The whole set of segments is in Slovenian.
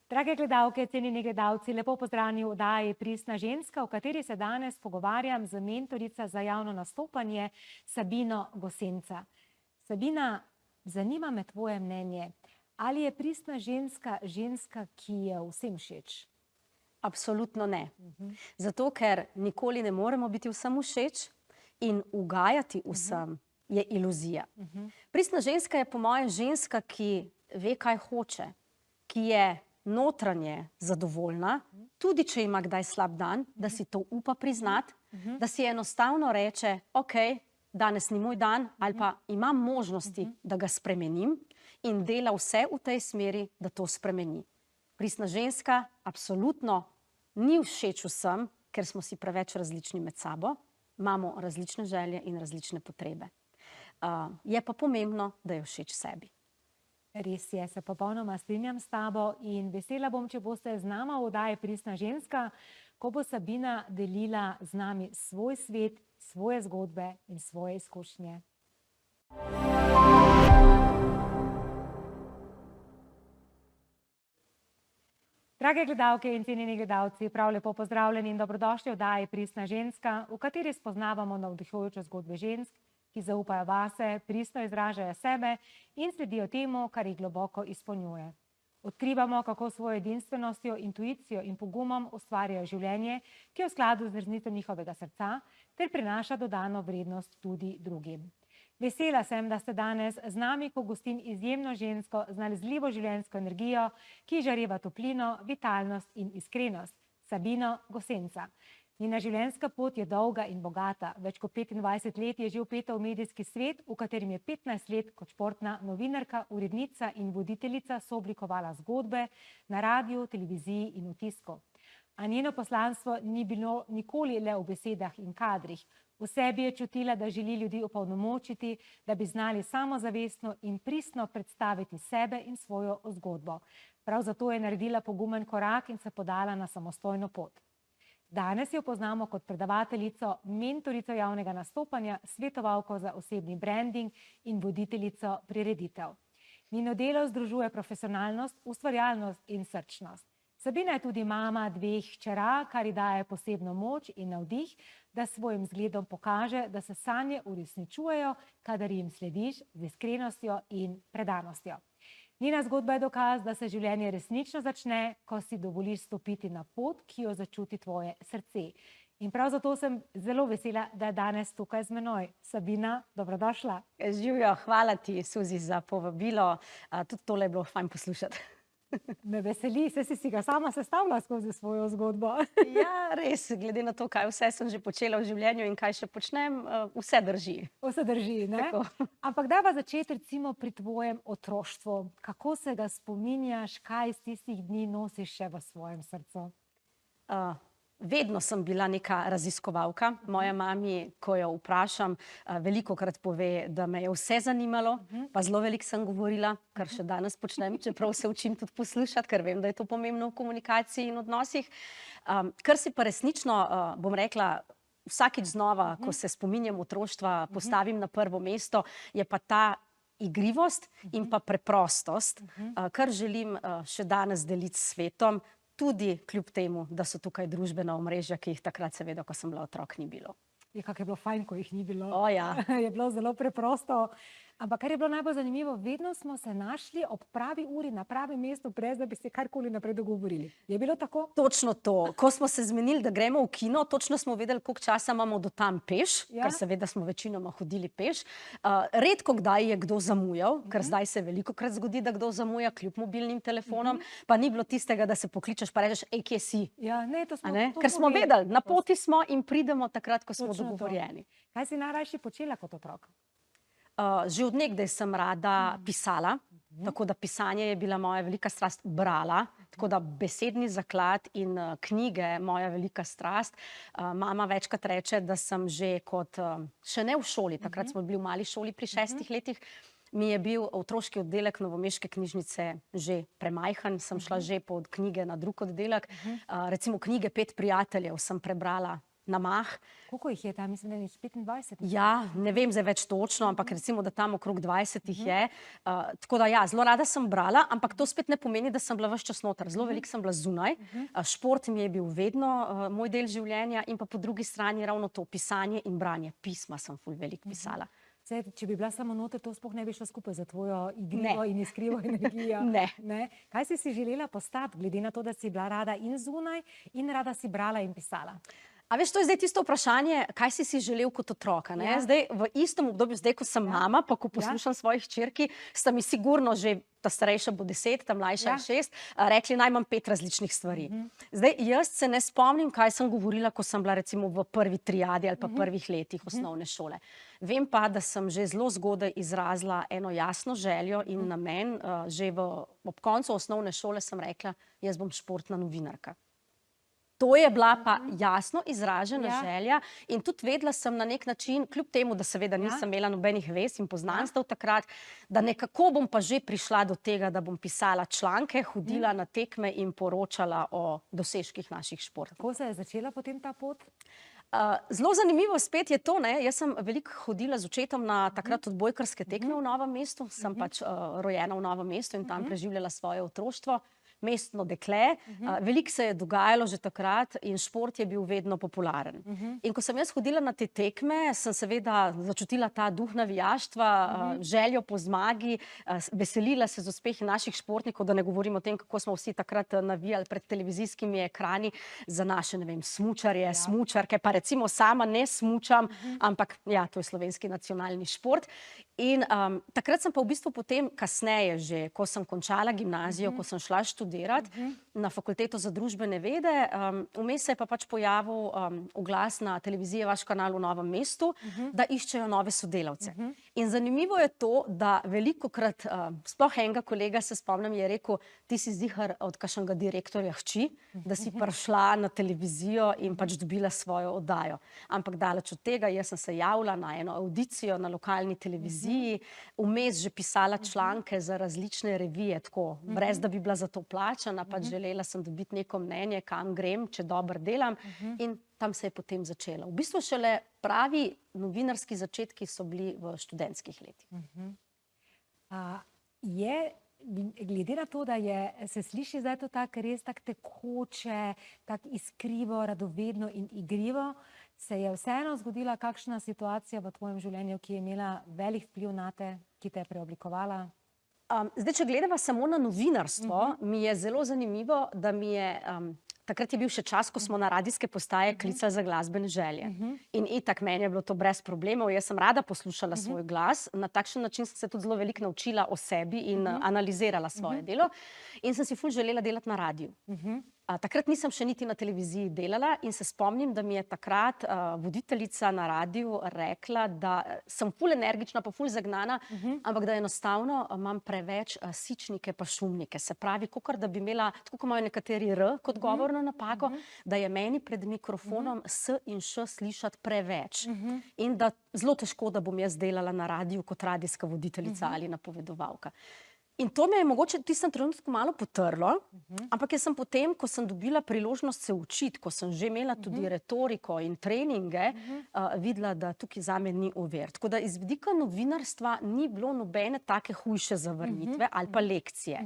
Drage gledalke, cenjeni gledalci, lepo pozdravljeni v oddaji Pristna ženska, v kateri se danes pogovarjam z mentorico za javno nastopanje Sabino Gosenca. Sabina, zanima me tvoje mnenje. Ali je pristna ženska ženska, ki je vsem všeč? Absolutno ne. Zato, ker nikoli ne moremo biti vsem všeč in ugajati vsem je iluzija. Pristna ženska je po moje ženska, ki ve, kaj hoče, ki je notranje zadovoljna, tudi če ima kdaj slab dan, da si to upa priznati, da si enostavno reče, ok, danes ni moj dan, ali pa imam možnosti, da ga spremenim in dela vse v tej smeri, da to spremeni. Pristna ženska absolutno ni všeč vsem, ker smo si preveč različni med sabo, imamo različne želje in različne potrebe. Je pa pomembno, da je všeč sebi. Res je, se popolnoma strinjam s tabo in vesela bom, če boste z nama v oddaji Pristna ženska, ko bo Sabina delila z nami svoj svet, svoje zgodbe in svoje izkušnje. Drage gledalke in cenjeni gledalci, prav lepo pozdravljeni in dobrodošli v oddaji Pristna ženska, v kateri spoznavamo navdihujoče zgodbe žensk, ki zaupajo vase, pristno izražajo sebe in sledijo temu, kar jih globoko izpolnjuje. Odkrivamo, kako svojo edinstvenostjo, intuicijo in pogumom ustvarjajo življenje, ki je v skladu z resnico njihovega srca, ter prinaša dodano vrednost tudi drugim. Vesela sem, da ste danes z nami, ko gostim izjemno žensko z nalezljivo življenjsko energijo, ki žareva toplino, vitalnost in iskrenost, Sabino Gosenca. Njena življenjska pot je dolga in bogata. Več kot 25 let je že vpeta v medijski svet, v katerem je 15 let kot športna novinarka, urednica in voditeljica sooblikovala zgodbe na radiju, televiziji in v tisku. A njeno poslanstvo ni bilo nikoli le v besedah in kadrih. V sebi je čutila, da želi ljudi opolnomočiti, da bi znali samozavestno in pristno predstaviti sebe in svojo zgodbo. Prav zato je naredila pogumen korak in se podala na samostojno pot. Danes jo poznamo kot predavateljico, mentorico javnega nastopanja, svetovalko za osebni branding in voditeljico prireditev. Njeno delo združuje profesionalnost, ustvarjalnost in srčnost. Sabina je tudi mama dveh hčera, kar ji daje posebno moč in navdih, da s svojim zgledom pokaže, da se sanje uresničujejo, kadar jim slediš z iskrenostjo in predanostjo. Njena zgodba je dokaz, da se življenje resnično začne, ko si dovoliš stopiti na pot, ki jo začuti tvoje srce. In prav zato sem zelo vesela, da je danes tukaj z menoj. Sabina, dobrodošla. Živjo, hvala ti, Suzi, za povabilo. Tudi tole je bilo fajn poslušati. Me veseli, saj si ga sama sestavila skozi svojo zgodbo. Ja, res, glede na to, kaj vse sem že počela v življenju in kaj še počnem, vse drži. Vse drži, ne? Tako. Ampak dajva začeti recimo pri tvojem otroštvu. Kako se ga spominjaš, kaj iz tistih dni nosiš še v svojem srcu? Vedno sem bila neka raziskovalka. Moja mami, ko jo vprašam, velikokrat pove, da me je vse zanimalo, pa zelo veliko sem govorila, kar še danes počnem, čeprav se učim tudi poslušati, ker vem, da je to pomembno v komunikaciji in odnosih. Kar si pa resnično, bom rekla, vsakič znova, ko se spominjam otroštva, postavim na prvo mesto, je pa ta igrivost in pa preprostost, kar želim še danes deliti s svetom, tudi kljub temu, da so tukaj družbena omrežja, ki jih takrat seveda, ko sem bila otrok, ni bilo. Je, kako je bilo fajn, ko jih ni bilo. O, ja. Je bilo zelo preprosto. Ampak kar je bilo najbolj zanimivo, vedno smo se našli ob pravi uri na pravem mestu, brez da bi se karkoli naprej dogovorili. Je bilo tako? Točno to. Ko smo se zmenili, da gremo v kino, točno smo vedeli, koliko časa imamo do tam peš, ker seveda smo večinoma hodili peš. Redko kdaj je kdo zamujal, ker zdaj se velikokrat zgodi, da kdo zamuja kljub mobilnim telefonom, pa ni bilo tistega, da se pokličeš pa rečeš, ej, kje si? Ja, ne, to smo Ker smo vedeli, na poti smo in pridemo takrat, ko smo dogovorjeni. Kaj si najrajši počela kot otrok? Že od nekdaj sem rada pisala, tako da pisanje je bila moja velika strast, brala, tako da besedni zaklad in knjige moja velika strast. Mama večkrat reče, da sem že kot, še ne v šoli, takrat smo bili v mali šoli pri 6 letih, mi je bil otroški oddelek novomeške knjižnice že premajhen, sem šla že pod knjige na drug oddelek. Recimo knjige 5 prijateljev sem prebrala na mah. Koliko jih je tam? Mislim, da je 25. Ja, ne vem zdaj več točno, ampak recimo, da tam okrog 20 je. Tako da ja, zelo rada sem brala, ampak to spet ne pomeni, da sem bila ves čas noter. Zelo veliko sem bila zunaj. Šport mi je bil vedno moj del življenja in pa po drugi strani ravno to pisanje in branje. Pisma sem ful veliko pisala. Saj, če bi bila samo noter, to sploh ne bi šlo skupaj za tvojo igrivo in iskrivo energijo. Ne. Kaj si želela postati, glede na to, da si bila rada in zunaj in rada si brala in pisala? A veš, to je zdaj tisto vprašanje, kaj si želel kot otroka. Zdaj, v istem obdobju, zdaj, ko sem mama, pa ko poslušam svojih hčerki, sta mi sigurno že, ta starejša bo 10, ta mlajša 6, rekli najmanj 5 različnih stvari. Zdaj, jaz se ne spomnim, kaj sem govorila, ko sem bila recimo v prvi triadi ali pa prvih letih osnovne šole. Vem pa, da sem že zelo zgodaj izrazila eno jasno željo in namen. Že ob koncu osnovne šole sem rekla, jaz bom športna novinarka. To je bila pa jasno izražena želja in tudi vedela sem na nek način, kljub temu, da seveda nisem imela nobenih vez in poznanstev takrat, da nekako bom pa že prišla do tega, da bom pisala članke, hodila na tekme in poročala o dosežkih naših športov. Kako se je začela potem ta pot? Zelo zanimivo spet je to, jaz sem veliko hodila z očetom na takrat odbojkarske tekme v Novem mestu, sem pač rojena v Novem mestu in tam preživljala svoje otroštvo. Mestno dekle, veliko se je dogajalo že takrat in šport je bil vedno popularen. In ko sem jaz hodila na te tekme, sem seveda začutila ta duh navijaštva, željo po zmagi, veselila se z uspehi naših športnikov, da ne govorim o tem, kako smo vsi takrat navijali pred televizijskimi ekrani za naše, ne vem, smučarje, smučarke, pa recimo sama ne smučam, ampak ja, to je slovenski nacionalni šport. In takrat sem pa v bistvu potem kasneje že, ko sem končala gimnazijo, ko sem šla študirati na fakulteto za družbene vede, vmes se je pa pač pojavil oglas na televiziji Vaš kanal v Novem mestu, da iščejo nove sodelavce. In zanimivo je to, da velikokrat, sploh enega kolega se spomnim, je rekel, ti si zihar od kakšnega direktorja hči, da si prišla na televizijo in pač dobila svojo oddajo. Ampak daleč od tega, jaz sem se javila na eno audicijo na lokalni televiziji, vmes že pisala članke za različne revije, tako, brez da bi bila za to plačana, pač želela sem dobiti neko mnenje, kam grem, če dobro delam, in tam se je potem začelo. V bistvu šele pravi novinarski začetki so bili v študentskih letih. Glede na to, da se sliši zdaj to tako res tako tekoče, tako iskrivo, radovedno in igrivo, se je vseeno zgodila kakšna situacija v tvojem življenju, ki je imela velik vpliv nate, ki te je preoblikovala? Zdaj, če gledava samo na novinarstvo, mi je zelo zanimivo, da mi je, takrat je bil še čas, ko smo na radijske postaje klicali za glasbene želje. In itak meni je bilo to brez problemov, jaz sem rada poslušala svoj glas, na takšen način sem se tudi zelo veliko naučila o sebi in analizirala svoje delo in sem si ful želela delati na radiju. Takrat nisem še niti na televiziji delala in se spomnim, da mi je takrat voditeljica na radiju rekla, da sem ful energična pa ful zagnana, ampak da enostavno imam preveč sičnike pa šumnike. Se pravi, kakor da bi imela, tako kot imajo nekateri R kot govorno napako, da je meni pred mikrofonom S in Š slišati preveč. In da zelo težko, da bom jaz delala na radiju kot radijska voditeljica ali napovedovalka. In to me je mogoče v tistem trenutku malo potrlo, ampak jaz sem potem, ko sem dobila priložnost se učiti, ko sem že imela tudi retoriko in treninge, videla, da tukaj zame ni ovir. Tako da iz vidika novinarstva ni bilo nobene take hujše zavrnitve ali pa lekcije.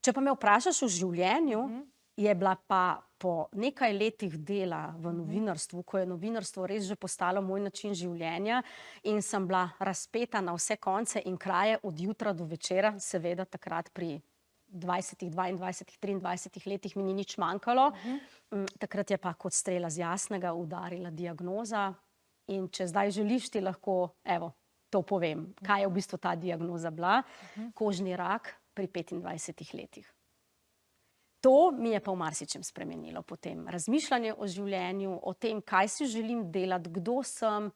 Če pa me vprašaš o življenju, je bila pa po nekaj letih dela v novinarstvu, ko je novinarstvo res že postalo moj način življenja in sem bila razpeta na vse konce in kraje od jutra do večera, seveda takrat pri 20, 22, 23 letih mi ni nič manjkalo. Takrat je pa kot strela z jasnega udarila diagnoza in če zdaj želiš, ti lahko, evo, to povem, kaj je v bistvu ta diagnoza bila. Kožni rak pri 25 letih. To mi je pa v marsičem spremenilo potem. Razmišljanje o življenju, o tem, kaj si želim delati, kdo sem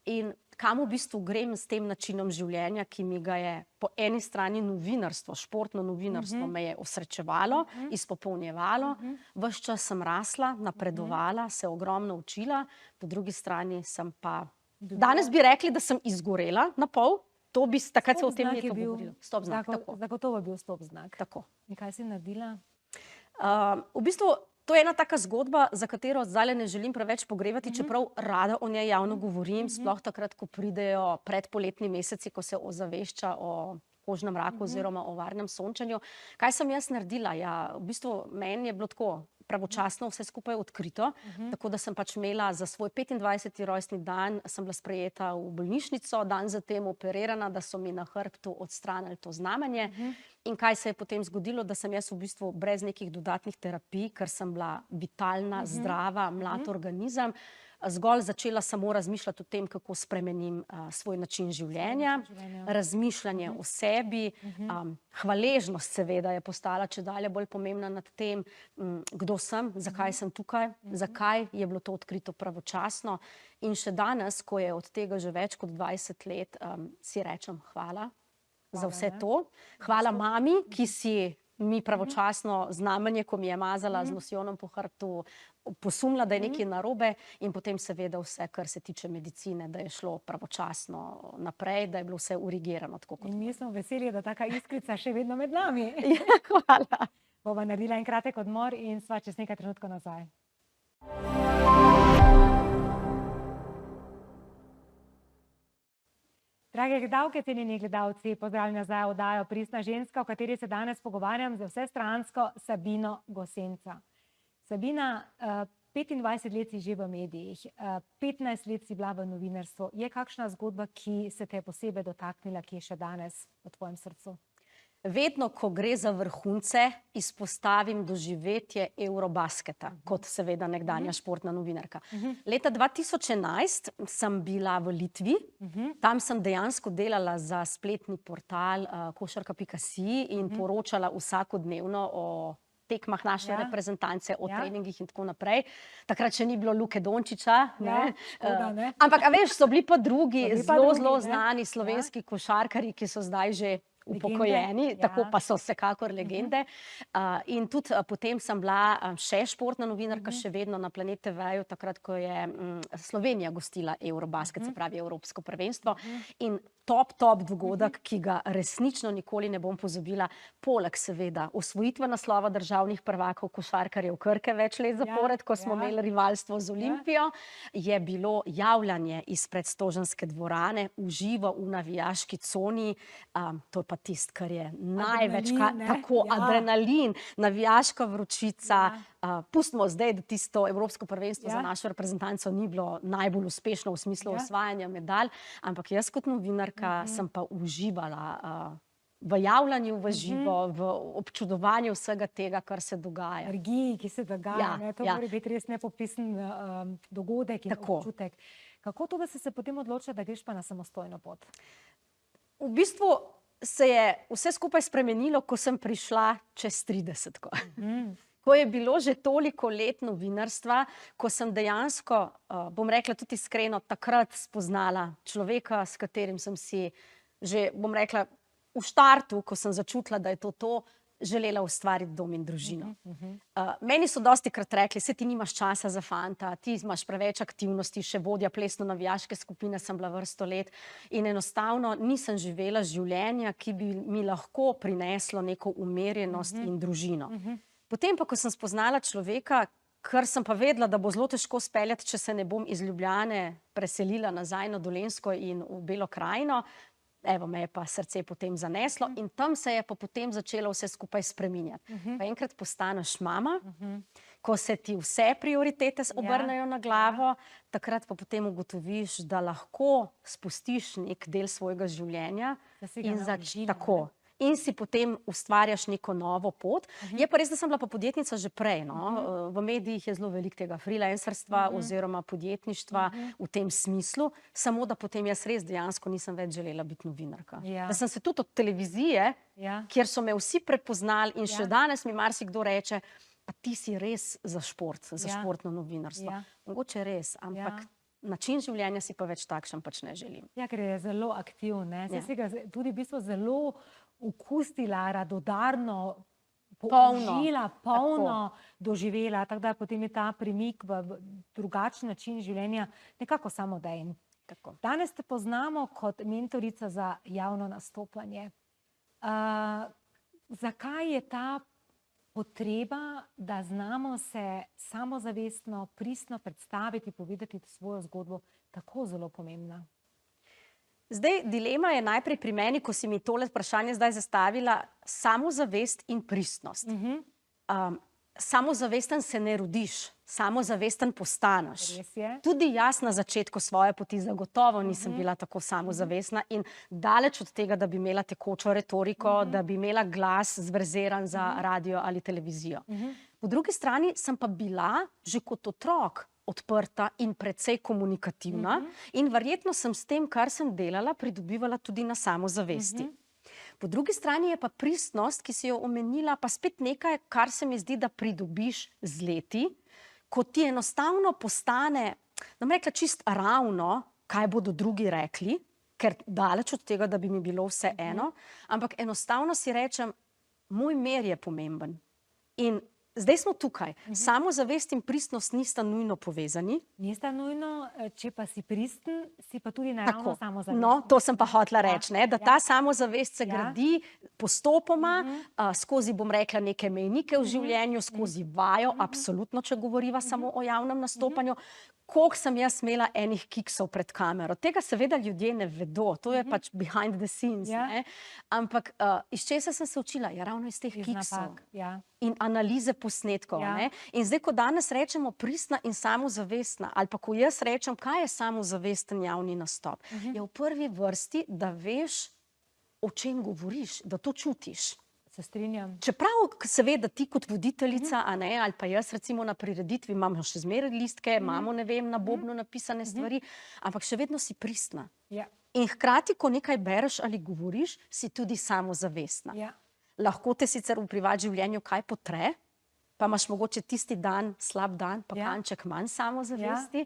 in kam v bistvu grem s tem načinom življenja, ki mi ga je po eni strani novinarstvo, športno novinarstvo me je osrečevalo, izpopolnjevalo. Ves čas sem rasla, napredovala, se ogromno učila, po drugi strani sem pa... Danes bi rekli, da sem izgorela na pol, to bi takrat se o tem nekaj govorilo. Stop znak, tako. Zagotovo je bil stop znak. Tako. In kaj si naredila? V bistvu To je ena taka zgodba, za katero zdaj ne želim preveč pogrevati, čeprav rada o njej javno govorim, sploh takrat, ko pridejo predpoletni meseci, ko se ozavešča o kožnem raku oziroma o varnem sončenju. Kaj sem jaz naredila? Ja, v bistvu meni je bilo tako pravočasno vse skupaj odkrito, tako da sem pač imela za svoj 25. rojstni dan, sem bila sprejeta v bolnišnico, dan zatem operirana, da so mi na hrbtu odstranili to znamenje. In kaj se je potem zgodilo, da sem jaz v bistvu brez nekih dodatnih terapij, ker sem bila vitalna, zdrava, mlad organizem, zgolj začela samo razmišljati o tem, kako spremenim svoj način življenja, razmišljanje o sebi, hvaležnost seveda je postala čedalje bolj pomembna nad tem, kdo sem, zakaj sem tukaj, zakaj je bilo to odkrito pravočasno. In še danes, ko je od tega že več kot 20 let, si rečem hvala za vse to. Hvala mami, ki si mi pravočasno znamenje, ko mi je mazala z losjonom po hrbtu, posumila, da je nekaj narobe, in potem seveda vse, kar se tiče medicine, da je šlo pravočasno naprej, da je bilo vse urigirano. In mi smo veseli, da taka iskrica še vedno med nami. Hvala. Bova naredila en kratek odmor in sva čez nekaj trenutkov nazaj. Drage gledalke, cenjeni gledalci, pozdravljeni nazaj v oddajo Pristna ženska, o kateri se danes pogovarjam z vsestransko Sabino Gosenca. Sabina, 25 let si že v medijih, 15 let si bila v novinarstvu. Je kakšna zgodba, ki se te je posebej dotaknila, ki je še danes v tvojem srcu? Vedno, ko gre za vrhunce, izpostavim doživetje Eurobasketa, kot seveda nekdanja športna novinarka. Leta 2011 sem bila v Litvi, tam sem dejansko delala za spletni portal košarka.si in poročala vsakodnevno o tekmah naše reprezentance, o treningih in tako naprej. Takrat še ni bilo Luke Dončića. Ampak, a veš, so bili pa drugi zelo znani slovenski košarkarji, ki so zdaj že upokojeni, tako pa so vsekakor legende. In tudi potem sem bila še športna novinarka, še vedno na Planet TV-ju, takrat, ko je Slovenija gostila Eurobasket, se pravi Evropsko prvenstvo. In top dogodek, ki ga resnično nikoli ne bom pozabila, poleg seveda osvojitve naslova državnih prvakov košarkarjev Krke več let zapored, ko smo imeli rivalstvo z Olimpijo, je bilo javljanje izpred Stoženske dvorane v živo v navijaški coni. To je pa tisto, kar je največ, tako adrenalin, navijaška vročica. Pustimo zdaj, da tisto Evropsko prvenstvo za našo reprezentanco ni bilo najbolj uspešno v smislu osvajanja medalj, ampak jaz kot novinarka sem pa uživala v javljanju v živo, v občudovanju vsega tega, kar se dogaja. Energiji, ki se dogaja, to mora biti res nepopisen dogodek in občutek. Kako to, da si se potem odločila, da greš pa na samostojno pot? V bistvu se je vse skupaj spremenilo, ko sem prišla čez 30-ko. Ko je bilo že toliko let novinarstva, ko sem dejansko, bom rekla tudi iskreno, takrat spoznala človeka, s katerim sem si že, bom rekla, v štartu, ko sem začutila, da je to, želela ustvariti dom in družino. Meni so dostikrat rekli, saj ti nimaš časa za fanta, ti imaš preveč aktivnosti, še vodja plesno-navijaške skupine sem bila vrsto let in enostavno nisem živela življenja, ki bi mi lahko prineslo neko umirjenost in družino. Potem pa, ko sem spoznala človeka, kar sem pa vedela, da bo zelo težko speljati, če se ne bom iz Ljubljane preselila nazaj na Dolenjsko in v Belo krajino, evo, me je pa srce potem zaneslo in tam se je pa potem začelo vse skupaj spreminjati. Pa enkrat postaneš mama, ko se ti vse prioritete obrnejo na glavo, takrat pa potem ugotoviš, da lahko spustiš nek del svojega življenja in si potem ustvarjaš neko novo pot. Je pa res, da sem bila pa podjetnica že prej. V medijih je zelo veliko tega freelancerstva oziroma podjetništva v tem smislu, samo da potem jaz res dejansko nisem več želela biti novinarka. Da sem se tudi od televizije, kjer so me vsi prepoznali in še danes mi marsikdo reče, pa ti si res za šport, za športno novinarstvo. Mogoče res, ampak način življenja si pa več takšen pač ne želim. Ja, ker je zelo aktivna. Saj si ga tudi v bistvu zelo okusila, radodarno, použila, polno doživela, tako da potem je ta premik v drugačen način življenja nekako samodejen. Danes te poznamo kot mentorica za javno nastopanje. Zakaj je ta potreba da znamo se samozavestno, pristno predstaviti, povedati svojo zgodbo, tako zelo pomembna? Zdaj, dilema je najprej pri meni, ko si mi tole vprašanje zdaj zastavila, samozavest in pristnost. Samozavesten se ne rodiš, samozavesten postaneš. Res je. Tudi jaz na začetku svoje poti zagotovo nisem bila tako samozavestna in daleč od tega, da bi imela tekočo retoriko, da bi imela glas zverziran za radio ali televizijo. Po drugi strani sem pa bila že kot otrok odprta in precej komunikativna in verjetno sem s tem, kar sem delala, pridobivala tudi na samozavesti. Po drugi strani je pa pristnost, ki si jo omenila, pa spet nekaj, kar se mi zdi, da pridobiš z leti, ko ti enostavno postane, da bom rekla, čist ravno, kaj bodo drugi rekli, ker daleč od tega, da bi mi bilo vse eno, ampak enostavno si rečem, moj mir je pomemben. In zdaj smo tukaj. Samozavest in pristnost nista nujno povezani. Nista nujno, če pa si pristen, si pa tudi naravno samozavestna. No, to sem pa hotela reči, da ta samozavest se gradi postopoma, skozi, bom rekla, neke mejnike v življenju, skozi vajo, absolutno, če govoriva samo o javnem nastopanju. Koliko sem jaz imela enih kiksov pred kamero. Tega seveda ljudje ne vedo, to je pač behind the scenes. Ampak iz česa sem se učila? Ja, ravno iz teh kiksov. In analize posnetkov. In zdaj, ko danes rečemo pristna in samozavestna, ali pa ko jaz rečem, kaj je samozavesten javni nastop, je v prvi vrsti, da veš, o čem govoriš, da to čutiš. Se strinjam. Čeprav seveda ti kot voditeljica, ali pa jaz recimo na prireditvi imamo še zmeraj listke, imamo, ne vem, na bobnu napisane stvari, ampak še vedno si pristna. In hkrati, ko nekaj bereš ali govoriš, si tudi samozavestna. Lahko te sicer v privat življenju kaj potre, pa imaš mogoče tisti dan, slab dan, pa kanček manj samozavesti,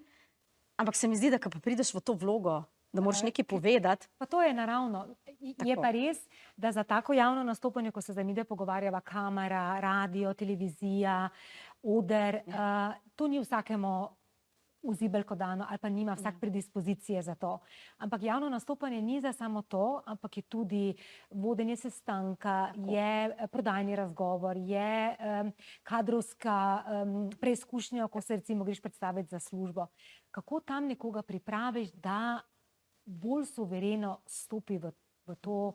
ampak se mi zdi, da ko pa prideš v to vlogo, da moraš nekaj povedati. Pa to je naravno. Je pa res, da za tako javno nastopanje, ko se za midve pogovarjava, kamera, radio, televizija, oder, to ni vsakemu v zibelko dano, ali pa nima vsak predispozicije za to. Ampak javno nastopanje ni za samo to, ampak je tudi vodenje sestanka, je prodajni razgovor, je kadrovska preizkušnja, ko se recimo greš predstaviti za službo. Kako tam nekoga pripraviš, da bolj suvereno stopi v to,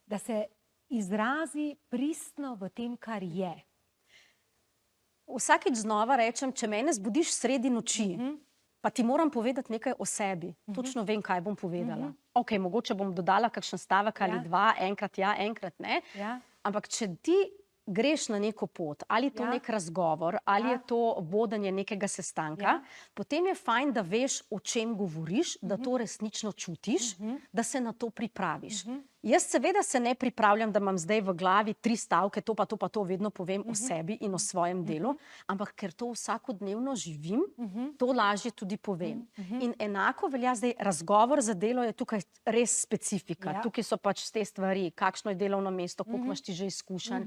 da se izrazi pristno v tem, kar je. Vsakič znova rečem, če mene zbudiš sredi noči, pa ti moram povedati nekaj o sebi. Točno vem, kaj bom povedala. Ok, mogoče bom dodala kakšen stavek ali dva, enkrat ja, enkrat ne. Ampak če ti greš na neko pot, ali je to nek razgovor, ali je to vodenje nekega sestanka, potem je fajn, da veš, o čem govoriš, da to resnično čutiš, da se na to pripraviš. Jaz seveda se ne pripravljam, da imam zdaj v glavi 3 stavke, to pa to vedno povem o sebi in o svojem delu, ampak ker to vsakodnevno živim, to lažje tudi povem. In enako velja zdaj, razgovor za delo je tukaj res specifika. Tukaj so pač te stvari, kakšno je delovno mesto, koliko imaš ti že izkušenj,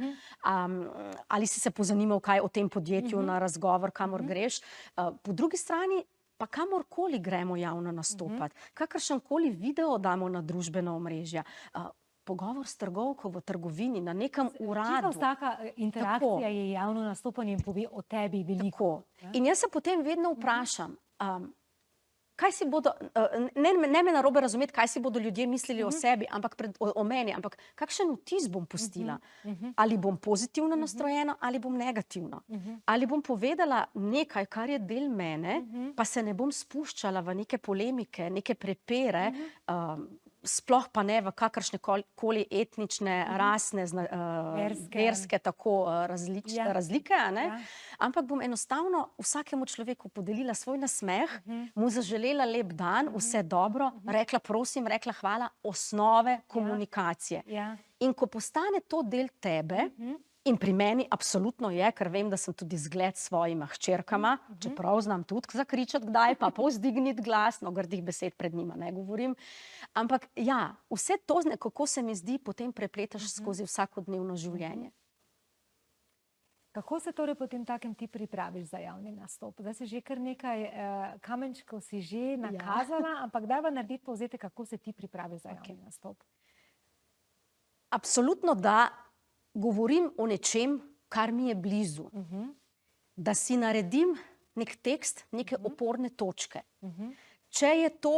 ali si se pozanimal kaj o tem podjetju na razgovor, kamor greš. Po drugi strani, pa kamorkoli gremo javno nastopati, kakršenkoli video damo na družbena omrežja, pogovor s trgovko v trgovini, na nekem uradu. Vsaka interakcija je javno nastopanje in pove o tebi veliko. In jaz se potem vedno vprašam, kaj si bodo, ne me narobe razumeti, kaj si bodo ljudje mislili o sebi, ampak o meni, ampak kakšen vtis bom pustila? Ali bom pozitivno nastrojena, ali bom negativno? Ali bom povedala nekaj, kar je del mene, pa se ne bom spuščala v neke polemike, neke prepire, sploh pa ne v kakršne koli etnične, rasne, verske, tako razlike, ampak bom enostavno vsakemu človeku podelila svoj nasmeh, mu zaželela lep dan, vse dobro, rekla prosim, rekla hvala, osnove komunikacije. In ko postane to del tebe, in pri meni absolutno je, ker vem, da sem tudi zgled svojima hčerkama, čeprav znam tudi zakričati kdaj, pa povzdigniti glas, no grdih besed pred njima ne govorim. Ampak ja, vse to, kako se mi zdi, potem prepletaš skozi vsakodnevno življenje. Kako se torej potem takem ti pripraviš za javni nastop? Zdaj si že kar nekaj kamenčkov si že nakazala, ampak dajva narediti povzetek, kako se ti pripraviš za javni nastop. Absolutno, da govorim o nečem, kar mi je blizu. Da si naredim nek tekst, neke oporne točke. Če je to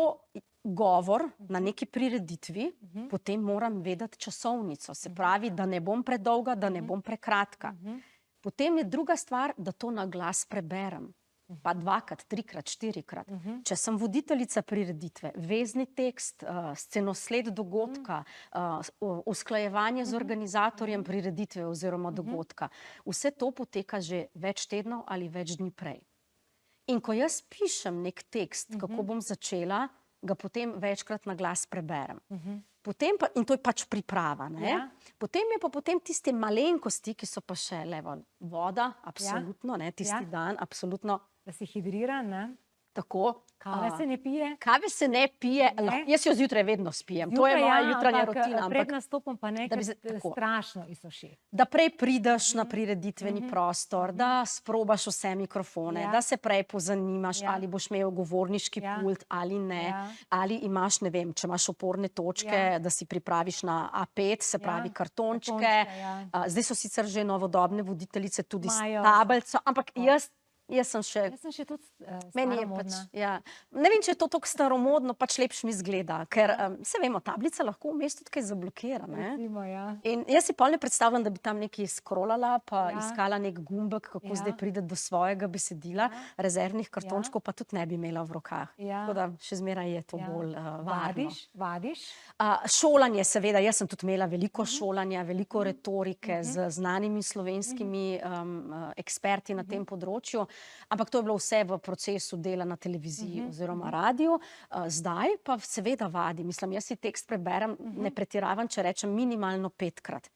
govor na neki prireditvi, potem moram vedeti časovnico. Se pravi, da ne bom predolga, da ne bom prekratka. Potem je druga stvar, da to na glas preberem. Pa 2-krat, 3-krat, 4-krat. Če sem voditeljica prireditve, vezni tekst, scenosled dogodka, usklajevanje z organizatorjem prireditve oziroma dogodka, vse to poteka že več tednov ali več dni prej. In ko jaz pišem nek tekst, kako bom začela, ga potem večkrat na glas preberem. Potem pa, in to je pač priprava, ne? Potem je pa potem tiste malenkosti, ki so pa še voda, absolutno, ne, tisti dan, absolutno. Da si hidriran, ne? Tako. Kave se ne pije? Kave se ne pije, jaz jo zjutraj vedno spijem. To je moja jutranja rutina. Pred nastopom pa nekaj strašno izsuši. Da prej prideš na prireditveni prostor, da sprobaš vse mikrofone, da se prej pozanimaš, ali boš imel govorniški pult ali ne, ali imaš, ne vem, če imaš oporne točke, da si pripraviš na A5, se pravi kartončke. Zdaj so sicer že novodobne voditeljice tudi s tablico, ampak jaz sem še tudi staromodna. Ne vem, če je to tako staromodno, pač lepš mi zgleda, ker se vemo, tablica lahko vmes tudi kaj zablokira. In jaz si pol ne predstavljam, da bi tam nekaj scrollala, pa iskala nek gumbek, kako zdaj pride do svojega besedila, rezervnih kartončkov pa tudi ne bi imela v rokah. Tako da še zmeraj je to bolj varno. Vadiš? Šolanje, seveda, jaz sem tudi imela veliko šolanja, veliko retorike z znanimi slovenskimi eksperti na tem področju. Ampak to je bilo vse v procesu dela na televiziji oziroma radiju. Zdaj pa seveda vadim. Mislim, jaz si tekst preberem, ne pretiravam, če rečem minimalno 5-krat.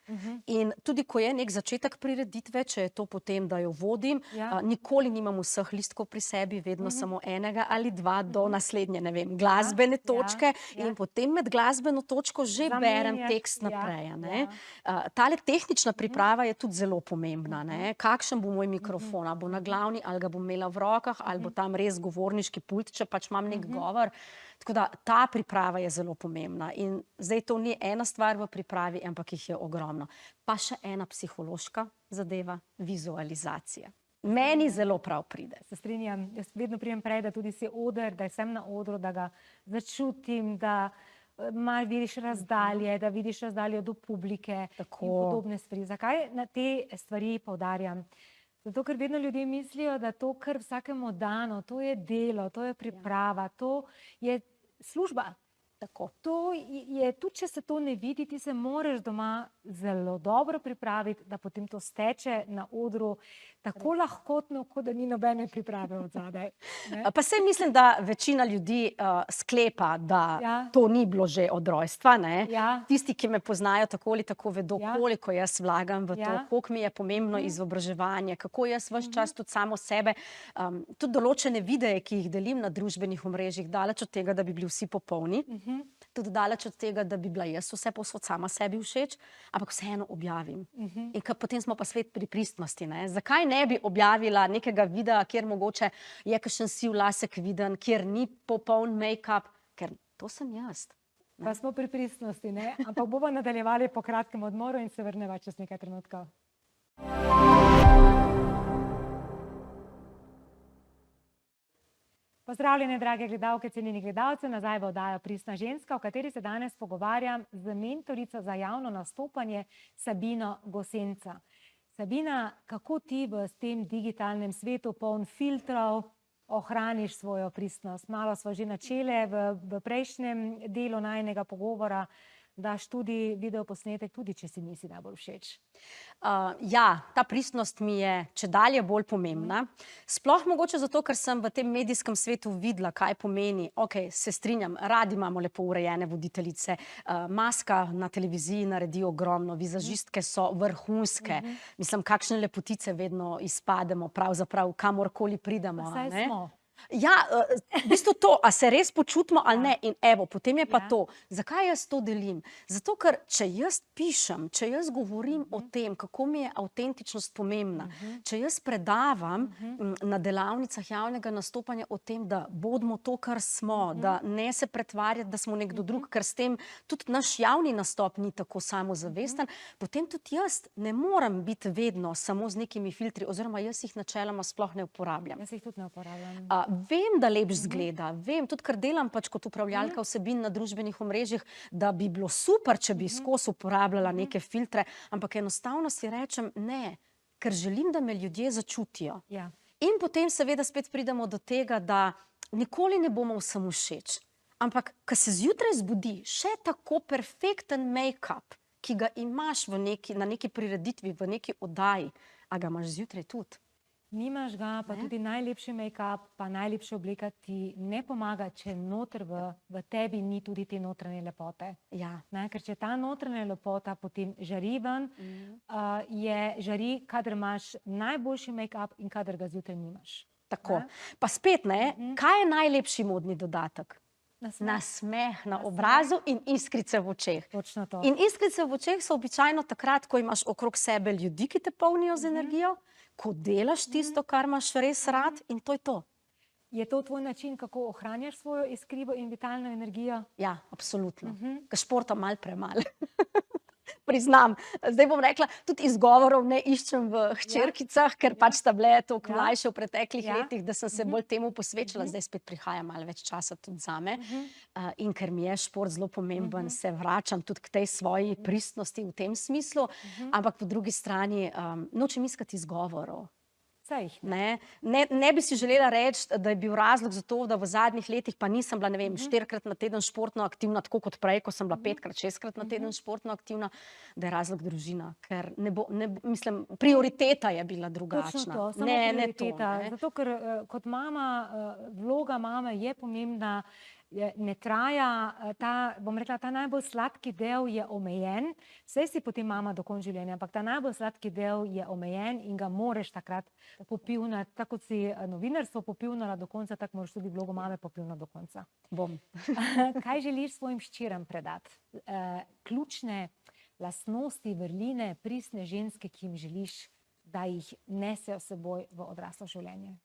In tudi, ko je nek začetek prireditve, če je to potem, da jo vodim, nikoli nimam vseh listkov pri sebi, vedno samo enega ali 2 do naslednje, ne vem, glasbene točke in potem med glasbeno točko že berem tekst naprej. Tale tehnična priprava je tudi zelo pomembna. Kakšen bo moj mikrofon, a bo na glavni, ali ga bom imela v rokah, ali bo tam res govorniški pult, če pač imam nek govor. Tako da ta priprava je zelo pomembna. In zdaj to ni ena stvar v pripravi, ampak jih je ogromno. Pa še ena psihološka zadeva, vizualizacija. Meni zelo prav pride. Se strinjam, jaz vedno pridem prej, da tudi si oder, da sem na odru, da ga začutim, da malo vidiš razdalje, da vidiš razdalje do publike in podobne stvari. Zakaj na te stvari poudarjam? Zato, ker vedno ljudje mislijo, da to, kar vsakemu dano, to je delo, to je priprava, to je služba. To je, tudi če se to ne vidi, ti se moraš doma zelo dobro pripraviti, da potem to steče na odru tako lahkotno, kot da ni nobene priprave od zadaj. Pa saj mislim, da večina ljudi sklepa, da to ni bilo že od rojstva. Tisti, ki me poznajo tako ali tako, vedo, koliko jaz vlagam v to, koliko mi je pomembno izobraževanje, kako jaz ves čas tudi samo sebe, tudi določene videe, ki jih delim na družbenih omrežjih, daleč od tega, da bi bili vsi popolni, tudi daleč od tega, da bi bila jaz vse povsod sama sebi všeč, ampak vseeno objavim. In potem smo pa svet pri pristnosti. Zakaj ne bi objavila nekega videa, kjer mogoče je kakšen siv lasek viden, kjer ni popoln make-up, ker to sem jaz. Pa smo pri pristnosti, ne? Ampak bomo nadaljevali po kratkem odmoru in se vrneva čez nekaj trenutkov. Pozdravljene, drage gledalke, cenjeni gledalci, nazaj v oddajo Pristna ženska, v kateri se danes pogovarjam z mentorico za javno nastopanje Sabino Gosenca. Sabina, kako ti v tem digitalnem svetu, poln filtrov, ohraniš svojo pristnost? Malo smo že načele v prejšnjem delu najinega pogovora, daš tudi videoposnetek, tudi če si nisi najbolj všeč. Ja, ta pristnost mi je čedalje bolj pomembna. Sploh mogoče zato, ker sem v tem medijskem svetu videla, kaj pomeni. Ok, se strinjam, radi imamo lepo urejene voditeljice. Maska na televiziji naredi ogromno, vizažistke so vrhunske. Mislim, kakšne lepotice vedno izpademo, pravzaprav kamorkoli pridemo. Saj smo. Ja, v bistvu to, a se res počutimo ali Ja. ne. In evo, potem je pa Ja. to. Zakaj jaz to delim? Zato, ker če jaz pišem, če jaz govorim o tem, kako mi je avtentičnost pomembna, če jaz predavam na delavnicah javnega nastopanja o tem, da bodimo to, kar smo, da ne se pretvarjati, da smo nekdo drug, ker s tem tudi naš javni nastop ni tako samozavesten, potem tudi jaz ne morem biti vedno samo z nekimi filtri, oziroma jaz jih načeloma sploh ne uporabljam. Jaz jih tudi ne uporabljam. Vem, da lepš zgleda, vem, tudi ker delam pač kot upravljalka vsebin na družbenih omrežjih, da bi bilo super, če bi skozi uporabljala neke filtre, ampak enostavno si rečem ne, ker želim, da me ljudje začutijo. Ja. In potem seveda spet pridemo do tega, da nikoli ne bomo vsem všeč. Ampak, ko se zjutraj zbudi še tako perfekten make-up, ki ga imaš na neki prireditvi, v neki oddaji, a ga imaš zjutraj tudi. Nimaš ga, pa tudi najlepši make-up, pa najlepša obleka ti ne pomaga, če noter v tebi ni tudi te notranje lepote. Ja. Ne, ker če ta notranja lepota potem žari ven, žari, kadar imaš najboljši make-up in kadar ga zjutraj nimaš. Tako. Pa spet ne, kaj je najlepši modni dodatek? Nasmeh na obrazu in iskrice v očeh. Točno to. In iskrice v očeh so običajno takrat, ko imaš okrog sebe ljudi, ki te polnijo z energijo, ko delaš tisto, kar imaš res rad, in to je to. Je to tvoj način, kako ohranjaš svojo iskrivo in vitalno energijo? Ja, absolutno. Ker športa malo premalo. Priznam. Zdaj bom rekla, tudi izgovorov ne iščem v hčerkicah, ker pač sta bile toliko mlajše v preteklih letih, da sem se bolj temu posvečala. Zdaj spet prihaja malo več časa tudi zame. In ker mi je šport zelo pomemben, se vračam tudi k tej svoji pristnosti v tem smislu, ampak po drugi strani nočem iskati izgovorov. Ne bi si želela reči, da je bil razlog za to, da v zadnjih letih pa nisem bila, ne vem, 4-krat na teden športno aktivna, tako kot prej, ko sem bila 5-krat, 6-krat na teden športno aktivna, da je razlog družina. Ker mislim, prioriteta je bila drugačna. Točno to, samo prioriteta. Zato, ker kot mama, vloga mame je pomembna, ne traja, bom rekla, ta najbolj sladki del je omejen, saj si potem mama do konca življenja, ampak ta najbolj sladki del je omejen in ga moreš takrat popivnati, tako kot si novinarstvo popivnala do konca, tako moraš tudi vlogo mame popivnati do konca. Bom. Kaj želiš svojim hčeram predati? Ključne lastnosti, vrline, pristne ženske, ki jim želiš, da jih nesejo s seboj v odraslo življenje?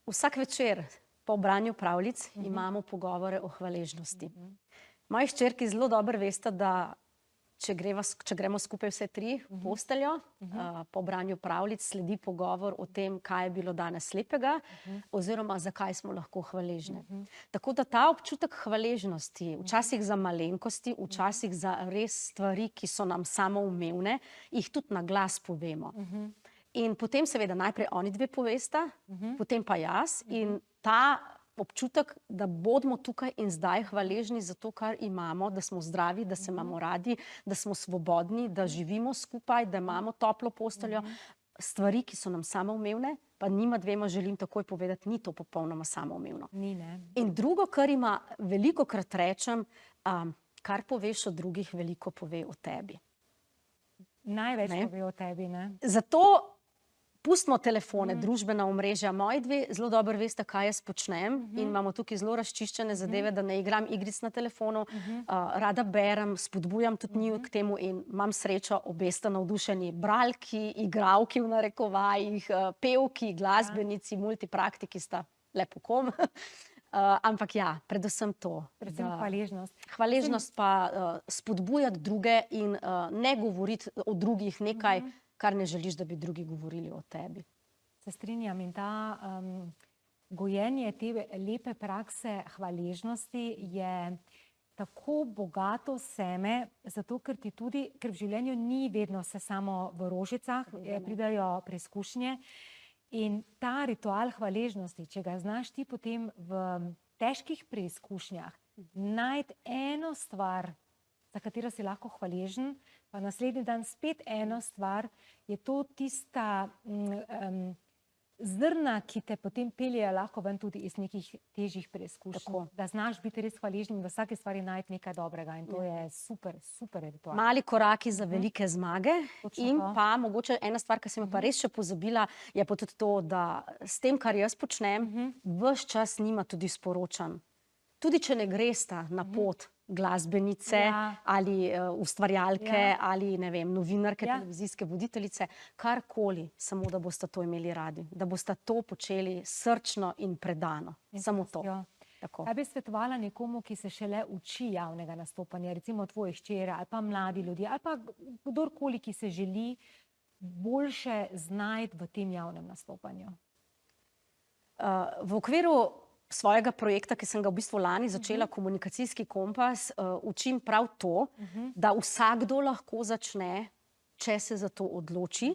Vsak večer po branju pravljic imamo pogovore o hvaležnosti. Moji hčerki zelo dobro veste, da če gremo skupaj vse tri v posteljo, po branju pravljic sledi pogovor o tem, kaj je bilo danes lepega, oziroma zakaj smo lahko hvaležni. Tako da ta občutek hvaležnosti, včasih za malenkosti, včasih za res stvari, ki so nam samoumevne, jih tudi na glas povemo. In potem seveda najprej oni dve povesta, potem pa jaz, in ta občutek, da bodimo tukaj in zdaj hvaležni za to, kar imamo, da smo zdravi, da se imamo radi, da smo svobodni, da živimo skupaj, da imamo toplo posteljo, stvari, ki so nam samoumevne, pa njima dvema želim takoj povedati, ni to popolnoma samoumevno. Ni, ne. In drugo, kar ima, velikokrat rečem, kar poveš o drugih, veliko pove o tebi. Največ pove o tebi, ne? Zato pustimo telefone, družbena omrežja. Moji dve zelo dobro veste, kaj jaz počnem, in imamo tukaj zelo razčiščene zadeve, da ne igram igric na telefonu, rada berem, spodbujam tudi njiju k temu in imam srečo, obe sta navdušeni bralki, igralki v narekovajih, pevki, glasbenici, multipraktiki sta lepo kom. Ampak ja, predvsem to. Predvsem hvaležnost. Hvaležnost pa spodbujati druge in ne govoriti o drugih nekaj, kar ne želiš, da bi drugi govorili o tebi. Se strinjam, in ta gojenje te lepe prakse hvaležnosti je tako bogato seme, zato ker ti tudi, ker v življenju ni vedno vse samo v rožicah, pridajo preizkušnje. In ta ritual hvaležnosti, če ga znaš ti potem v težkih preizkušnjah najti eno stvar, za katero si lahko hvaležen, pa naslednji dan spet eno stvar, je to tista zrna, ki te potem peljejo lahko ven tudi iz nekih težjih preizkušenj. Da znaš biti res hvaležen in v vsaki stvari najti nekaj dobrega. In to je super, super ritual. Mali koraki za velike zmage. In pa mogoče ena stvar, ki sem pa res še pozabila, je pa tudi to, da s tem, kar jaz počnem, ves čas njima tudi sporočam. Tudi če ne gresta na pot glasbenice ali ustvarjalke ali ne vem, novinarke, televizijske voditeljice, karkoli, samo da boste to imeli radi. Da boste to počeli srčno in predano. Samo to. Kaj bi svetovala nekomu, ki se šele uči javnega nastopanja, recimo tvoje hčere ali pa mladi ljudje ali pa kdorkoli, ki se želi boljše znajti v tem javnem nastopanju? V okviru svojega projekta, ki sem ga v bistvu lani začela, Komunikacijski kompas, učim prav to, da vsakdo lahko začne, če se za to odloči,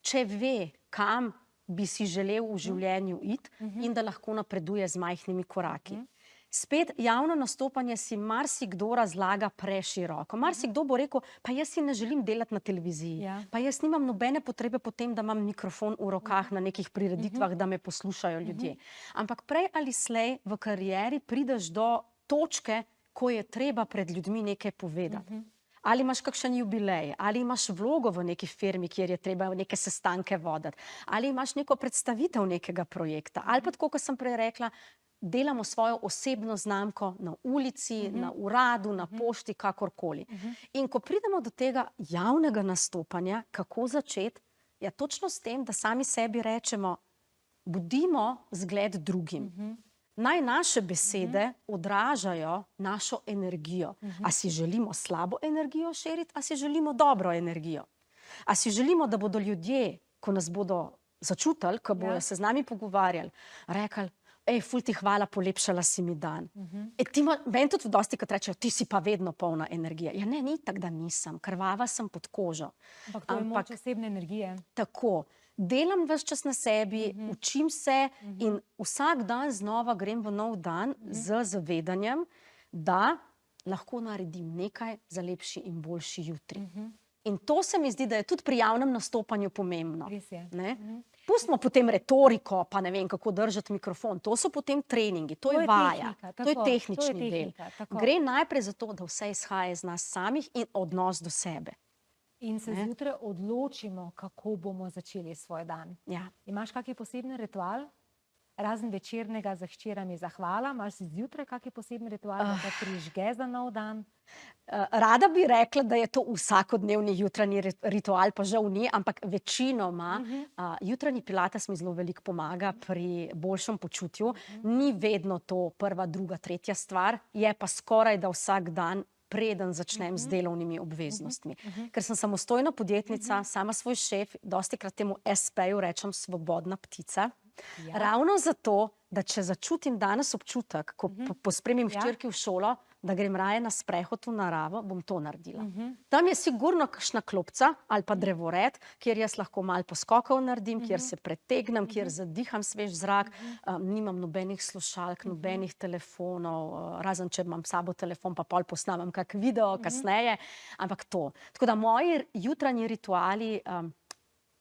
če ve, kam bi si želel v življenju iti in da lahko napreduje z majhnimi koraki. Spet, javno nastopanje si marsikdo razlaga preširoko. Marsikdo bo rekel, pa jaz si ne želim delati na televiziji, pa jaz nimam nobene potrebe po tem, da imam mikrofon v rokah na nekih prireditvah, da me poslušajo ljudje. Ampak prej ali slej v karieri prideš do točke, ko je treba pred ljudmi nekaj povedati. Ali imaš kakšen jubilej, ali imaš vlogo v neki firmi, kjer je treba neke sestanke voditi, ali imaš neko predstavitev nekega projekta, ali pa tako, kot sem prej rekla, delamo svojo osebno znamko na ulici, na uradu, na pošti, kakorkoli. In ko pridemo do tega javnega nastopanja, kako začeti, je točno s tem, da sami sebi rečemo, bodimo zgled drugim. Naj naše besede odražajo našo energijo. A si želimo slabo energijo širiti, a si želimo dobro energijo? A si želimo, da bodo ljudje, ko nas bodo začutili, ko bodo se z nami pogovarjali, rekli, ful ti hvala, polepšala si mi dan. Meni tudi dostikrat rečejo, ti si pa vedno polna energije. Ja ne, ni tako, da nisem. Krvava sem pod kožo. Ampak to je moč osebne energije. Tako. Delam ves čas na sebi, učim se in vsak dan znova grem v nov dan z zavedanjem, da lahko naredim nekaj za lepši in boljši jutri. In to se mi zdi, da je tudi pri javnem nastopanju pomembno. Res je. Pustimo potem retoriko, pa ne vem, kako držati mikrofon. To so potem treningi, to je vaja, to je tehnični del. Gre najprej za to, da vse izhaja iz nas samih in odnos do sebe. In se zjutraj odločimo, kako bomo začeli svoj dan. Imaš kakšen poseben ritual? Razen večernega za hčerami zahvala, imaš zjutraj kakšen poseben ritual, da te prižge za nov dan? Rada bi rekla, da je to vsakodnevni jutranji ritual, pa žal ni, ampak večinoma jutranji pilates mi zelo veliko pomaga pri boljšem počutju. Ni vedno to prva, druga, tretja stvar, je pa skoraj da vsak dan, preden začnem z delovnimi obveznostmi. Ker sem samostojna podjetnica, sama svoj šef, dostikrat temu SP-ju rečem svobodna ptica. Ravno zato, da če začutim danes občutek, ko pospremim hčerki v šolo, da grem raje na sprehod v naravo, bom to naredila. Tam je sigurno kakšna klopca ali pa drevored, kjer jaz lahko malo poskokov naredim, kjer se pretegnem, kjer zadiham svež zrak, nimam nobenih slušalk, nobenih telefonov, razen če imam s sabo telefon, pa pol posnamem kak video kasneje, ampak to. Tako da moji jutranji rituali,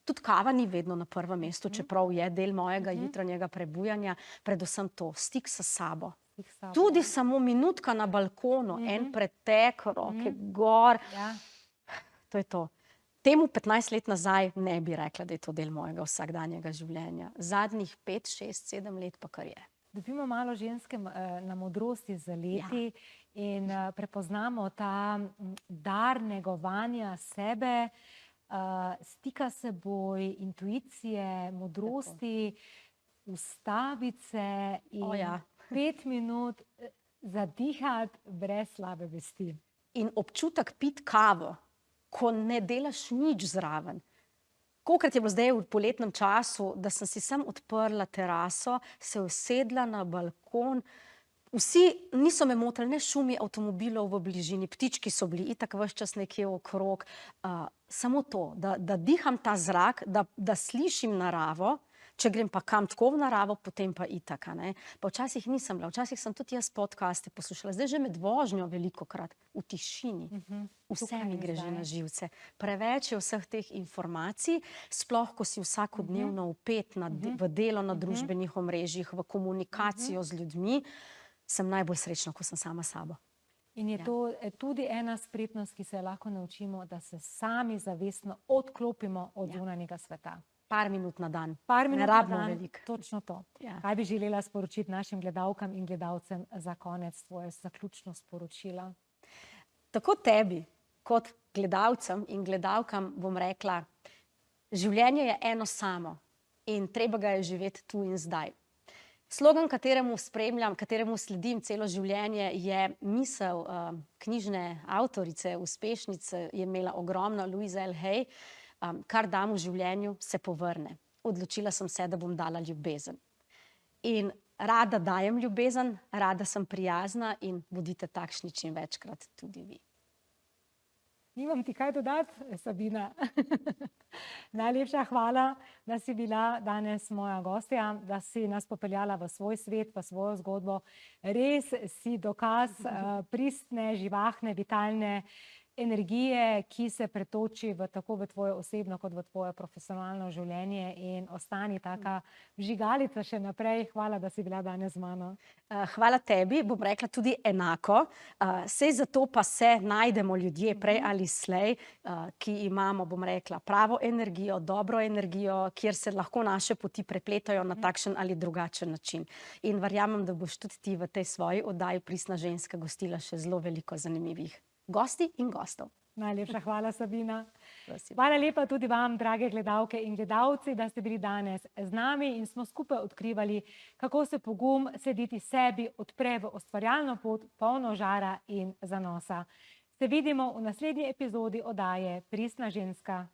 tudi kava ni vedno na prvem mestu, čeprav je del mojega jutranjega prebujanja, predvsem to, stik s sabo. Tudi samo minutka na balkonu, en pretek, roke gor, to je to. Temu 15 let nazaj ne bi rekla, da je to del mojega vsakdanjega življenja. Zadnjih 5, 6, 7 let pa kar je. Dobimo malo ženske na modrosti z leti in prepoznamo ta dar negovanja sebe, stika s seboj, intuicije, modrosti, ustavice in 5 minut zadihati brez slabe vesti. In občutek piti kavo, ko ne delaš nič zraven. Kolikrat je bilo zdaj v poletnem času, da sem si sem odprla teraso, se usedla na balkon, vsi niso me motili, ne šumi avtomobilov v bližini, ptički so bili itak ves čas nekje okrog. Samo to, da diham ta zrak, da slišim naravo, če grem pa kam tako v naravo, potem pa itak, a ne. Pa včasih nisem bila, včasih sem tudi jaz podcaste poslušala, zdaj že med vožnjo velikokrat, v tišini. Vse Tukaj mi in gre že zdaj. na živce. Preveč je vseh teh informacij, sploh ko si vsakodnevno vpet v delo na družbenih omrežjih, v komunikacijo z ljudmi, sem najbolj srečna, ko sem sama s sabo. In je to tudi ena spretnost, ki se jo lahko naučimo, da se sami zavestno odklopimo od zunanjega sveta. Par minut na dan. Par minut Ne na rabimo dan, veliko. točno to. Ja. Kaj bi želela sporočiti našim gledalkam in gledalcem za konec tvoje zaključno sporočila? Tako tebi, kot gledalcem in gledalkam bom rekla, življenje je eno samo in treba ga je živeti tu in zdaj. Slogan, kateremu spremljam, kateremu sledim celo življenje, je misel knjižne avtorice, uspešnice, je imela ogromno, Louise L. Hay, kar dam v življenju, se povrne. Odločila sem se, da bom dala ljubezen. In rada dajem ljubezen, rada sem prijazna in bodite takšni čim večkrat tudi vi. Nimam ti kaj dodati, Sabina. Najlepša hvala, da si bila danes moja gostja, da si nas popeljala v svoj svet, v svojo zgodbo. Res si dokaz pristne, živahne, vitalne energije, ki se pretoči tako v tvoje osebno kot v tvoje profesionalno življenje in ostani taka vžigalica še naprej. Hvala, da si bila danes z mano. Hvala tebi, bom rekla tudi enako. Sej zato pa se najdemo ljudje prej ali slej, ki imamo, bom rekla, pravo energijo, dobro energijo, kjer se lahko naše poti prepletajo na takšen ali drugačen način. In verjamem, da boš tudi ti v tej svoji oddaji Pristna ženska gostila še zelo veliko zanimivih gosti in gostov. Najlepša hvala, Sabina. Prosim. Hvala lepa tudi vam, drage gledalke in gledalci, da ste bili danes z nami in smo skupaj odkrivali, kako se pogum slediti sebi odpre v ustvarjalno pot, polno žara in zanosa. Se vidimo v naslednji epizodi oddaje Pristna ženska.